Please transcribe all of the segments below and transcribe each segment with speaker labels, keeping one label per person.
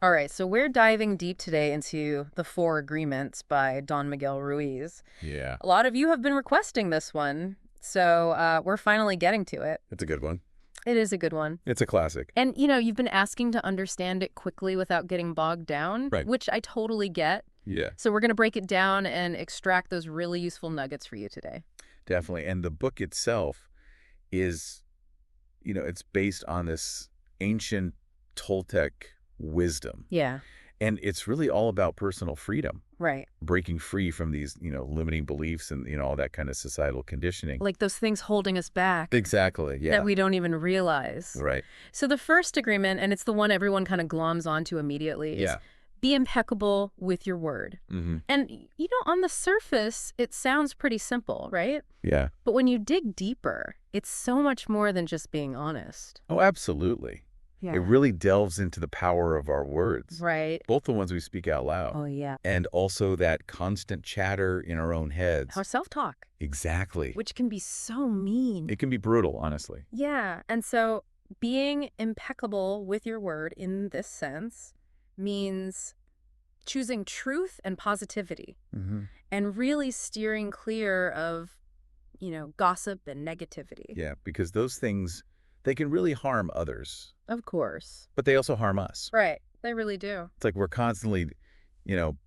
Speaker 1: All right, so we're diving deep today into The Four Agreements by Don Miguel Ruiz.
Speaker 2: Yeah,
Speaker 1: A lot of you have been requesting this one, so we're finally getting to it.
Speaker 2: it's a good one.
Speaker 1: It is a good one.
Speaker 2: It's a classic.
Speaker 1: And, you've been asking to understand it quickly without getting bogged down,
Speaker 2: Right.
Speaker 1: which I totally get.
Speaker 2: Yeah,
Speaker 1: So we're going to break it down and extract those really useful nuggets for you today.
Speaker 2: definitely. And the book itself is, it's based on this ancient Toltec wisdom.
Speaker 1: Yeah,
Speaker 2: And it's really all about personal freedom,
Speaker 1: right.
Speaker 2: breaking free from these, limiting beliefs and, all that kind of societal conditioning.
Speaker 1: Like those things holding us back
Speaker 2: Exactly. Yeah.
Speaker 1: that we don't even realize.
Speaker 2: Right.
Speaker 1: So the first agreement, and it's the one everyone kind of gloms onto immediately, is
Speaker 2: Yeah.
Speaker 1: be impeccable with your word.
Speaker 2: Mm-hmm.
Speaker 1: And, on the surface, it sounds pretty simple, right?
Speaker 2: Yeah.
Speaker 1: But when you dig deeper, it's so much more than just being honest.
Speaker 2: Oh, absolutely.
Speaker 1: Yeah.
Speaker 2: It really delves into the power of our words,
Speaker 1: Right.
Speaker 2: both the ones we speak out loud.
Speaker 1: Oh, yeah.
Speaker 2: And also that constant chatter in our own heads.
Speaker 1: Our self-talk,
Speaker 2: Exactly.
Speaker 1: which can be so mean.
Speaker 2: It can be brutal, honestly.
Speaker 1: Yeah. And so being impeccable with your word in this sense means choosing truth and positivity
Speaker 2: Mm-hmm.
Speaker 1: and really steering clear of, gossip and negativity.
Speaker 2: Yeah, because those things, they can really harm others,
Speaker 1: Of course.
Speaker 2: but they also harm us.
Speaker 1: Right. They really do.
Speaker 2: It's like we're constantly,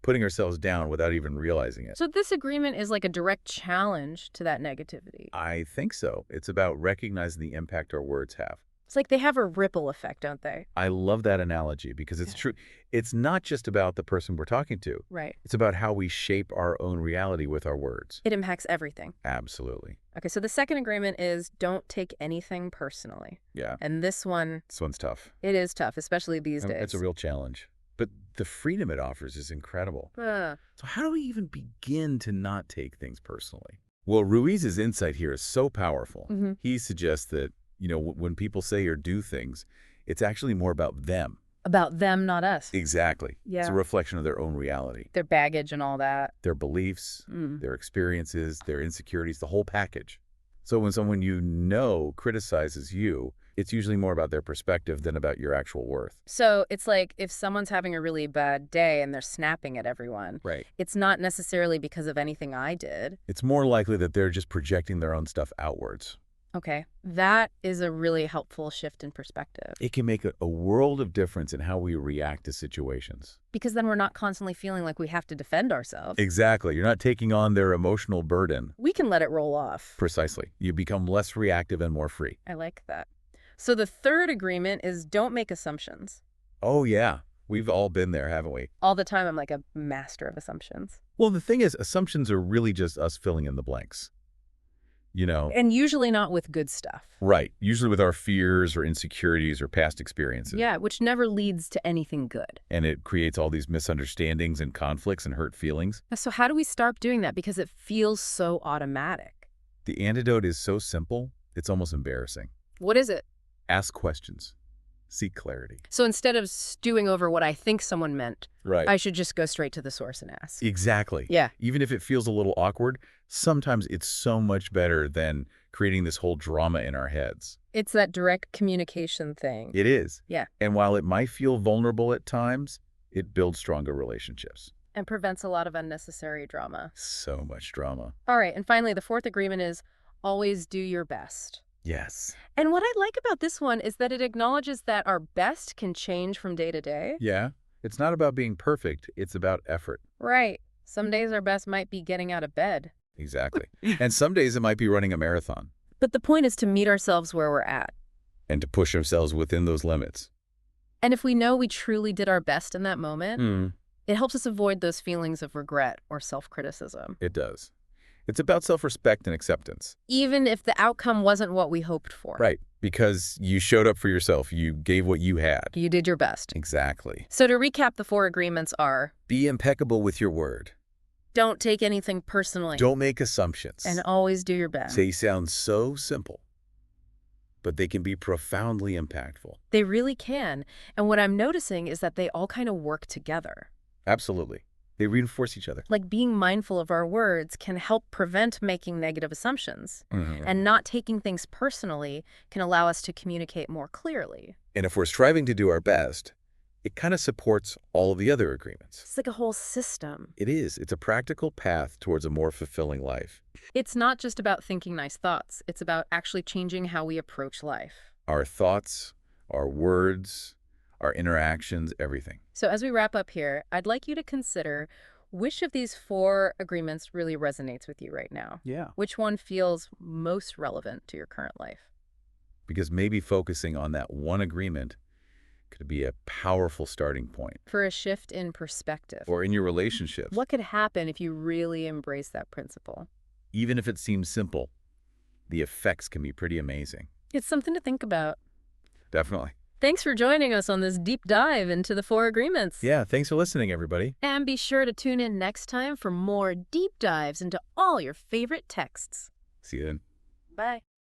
Speaker 2: putting ourselves down without even realizing it.
Speaker 1: So this agreement is like a direct challenge to that negativity.
Speaker 2: I think so. It's about recognizing the impact our words have.
Speaker 1: It's like they have a ripple effect, don't they?
Speaker 2: I love that analogy because it's true. It's not just about the person we're talking to.
Speaker 1: Right.
Speaker 2: It's about how we shape our own reality with our words.
Speaker 1: It impacts everything.
Speaker 2: Absolutely.
Speaker 1: Okay, so the second agreement is don't take anything personally.
Speaker 2: Yeah.
Speaker 1: And this one's
Speaker 2: tough.
Speaker 1: it is tough, especially these days.
Speaker 2: It's a real challenge. But the freedom it offers is incredible.
Speaker 1: Ugh.
Speaker 2: So how do we even begin to not take things personally? Well, Ruiz's insight here is so powerful.
Speaker 1: Mhm.
Speaker 2: He suggests that, when people say or do things, it's actually more about them.
Speaker 1: About them, not us.
Speaker 2: Exactly. It's
Speaker 1: Yeah.
Speaker 2: a reflection of their own reality,
Speaker 1: Their baggage and all that.
Speaker 2: their beliefs,
Speaker 1: Mm.
Speaker 2: their experiences, their insecurities, the whole package. So when someone criticizes you, it's usually more about their perspective than about your actual worth.
Speaker 1: So it's like if someone's having a really bad day and they're snapping at everyone,
Speaker 2: Right.
Speaker 1: it's not necessarily because of anything I did.
Speaker 2: It's more likely that they're just projecting their own stuff outwards.
Speaker 1: Okay, that is a really helpful shift in perspective.
Speaker 2: It can make a world of difference in how we react to situations.
Speaker 1: Because then we're not constantly feeling like we have to defend ourselves.
Speaker 2: Exactly. You're not taking on their emotional burden.
Speaker 1: We can let it roll off.
Speaker 2: Precisely. You become less reactive and more free.
Speaker 1: I like that. So the third agreement is don't make assumptions.
Speaker 2: Oh, yeah. We've all been there, haven't we?
Speaker 1: All the time I'm like a master of assumptions.
Speaker 2: Well, the thing is, assumptions are really just us filling in the blanks.
Speaker 1: And usually not with good stuff.
Speaker 2: Right. Usually with our fears or insecurities or past experiences.
Speaker 1: Yeah, which never leads to anything good.
Speaker 2: And it creates all these misunderstandings and conflicts and hurt feelings.
Speaker 1: So how do we start doing that? Because it feels so automatic.
Speaker 2: The antidote is so simple, it's almost embarrassing.
Speaker 1: What is it?
Speaker 2: Ask questions. Seek clarity.
Speaker 1: So instead of stewing over what I think someone meant,
Speaker 2: Right.
Speaker 1: I should just go straight to the source and ask.
Speaker 2: Exactly.
Speaker 1: Yeah.
Speaker 2: Even if it feels a little awkward, sometimes it's so much better than creating this whole drama in our heads.
Speaker 1: It's that direct communication thing.
Speaker 2: It is.
Speaker 1: Yeah.
Speaker 2: And while it might feel vulnerable at times, it builds stronger relationships.
Speaker 1: And prevents a lot of unnecessary drama.
Speaker 2: So much drama.
Speaker 1: All right. And finally, the fourth agreement is always do your best.
Speaker 2: Yes.
Speaker 1: And what I like about this one is that it acknowledges that our best can change from day to day.
Speaker 2: Yeah. It's not about being perfect. It's about effort.
Speaker 1: Right. Some days our best might be getting out of bed.
Speaker 2: Exactly. And some days it might be running a marathon
Speaker 1: But the point is to meet ourselves where we're at.
Speaker 2: and to push ourselves within those limits.
Speaker 1: And if we know we truly did our best in that moment, it helps us avoid those feelings of regret or self-criticism.
Speaker 2: It does. It's about self-respect and acceptance.
Speaker 1: Even if the outcome wasn't what we hoped for.
Speaker 2: Right. Because you showed up for yourself. You gave what you had.
Speaker 1: You did your best.
Speaker 2: Exactly.
Speaker 1: So to recap, the four agreements are:
Speaker 2: Be impeccable with your word.
Speaker 1: don't take anything personally.
Speaker 2: Don't make assumptions.
Speaker 1: And always do your best.
Speaker 2: They sound so simple, but they can be profoundly impactful.
Speaker 1: They really can. And what I'm noticing is that they all kind of work together.
Speaker 2: Absolutely. They reinforce each other.
Speaker 1: Like being mindful of our words can help prevent making negative assumptions.
Speaker 2: Mhm.
Speaker 1: And not taking things personally can allow us to communicate more clearly.
Speaker 2: And if we're striving to do our best, it kind of supports all of the other agreements.
Speaker 1: It's like a whole system.
Speaker 2: It is. It's a practical path towards a more fulfilling life.
Speaker 1: It's not just about thinking nice thoughts. It's about actually changing how we approach life.
Speaker 2: Our thoughts, our words, our interactions, everything.
Speaker 1: So as we wrap up here, I'd like you to consider which of these 4 agreements really resonates with you right now.
Speaker 3: Yeah.
Speaker 1: Which one feels most relevant to your current life?
Speaker 2: Because maybe focusing on that one agreement could be a powerful starting point.
Speaker 1: For a shift in perspective.
Speaker 2: Or in your relationships.
Speaker 1: What could happen if you really embrace that principle?
Speaker 2: Even if it seems simple, the effects can be pretty amazing.
Speaker 1: It's something to think about.
Speaker 2: Definitely.
Speaker 1: Thanks for joining us on this deep dive into the 4 agreements.
Speaker 2: Yeah, thanks for listening, everybody.
Speaker 1: And be sure to tune in next time for more deep dives into all your favorite texts.
Speaker 2: See you then.
Speaker 1: Bye.